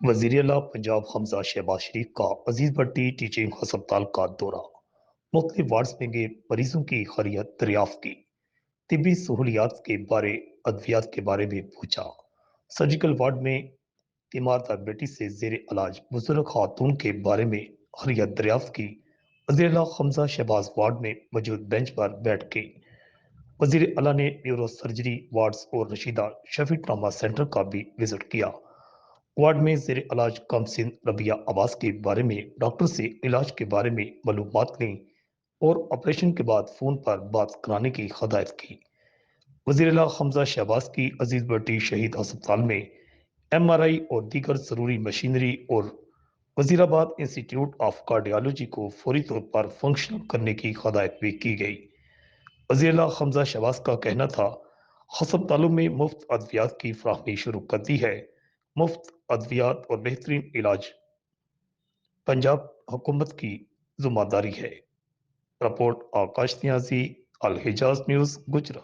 وزیر اعلیٰ پنجاب حمزہ شہباز شریف کا عزیز بھٹی ٹیچنگ ہسپتال کا دورہ، مختلف وارڈز میں گئے، مریضوں کی خیریت دریافت کی، طبی سہولیات کے بارے ادویات کے بارے میں پوچھا۔ سرجیکل وارڈ میں تیماردار بیٹی سے زیر علاج بزرگ خاتون کے بارے میں خیریت دریافت کی۔ وزیر اعلیٰ حمزہ شہباز وارڈ میں موجود بینچ پر بیٹھ کے وزیر اعلیٰ نے نیورو سرجری وارڈز اور رشیدہ شفیع ٹراما سینٹر کا بھی وزٹ کیا۔ وارڈ میں زیر علاج کم سن ربیہ آواز کے بارے میں ڈاکٹر سے علاج کے بارے میں معلومات لیں اور آپریشن کے بعد فون پر بات کرانے کی ہدایت کی۔ وزیر اعلیٰ حمزہ شہباز کی عزیز بٹی شہید ہسپتال میں ایم آر آئی اور دیگر ضروری مشینری اور وزیر آباد انسٹی ٹیوٹ آف کارڈیالوجی کو فوری طور پر فنکشنل کرنے کی ہدایت بھی کی گئی۔ وزیر اعلیٰ حمزہ شہباز کا کہنا تھا، ہسپتالوں میں مفت ادویات کی فراہمی شروع کر دی ہے۔ مفت ادویات اور بہترین علاج پنجاب حکومت کی ذمہ داری ہے۔ رپورٹ آکاش نیازی، الحجاز نیوز، گجرات۔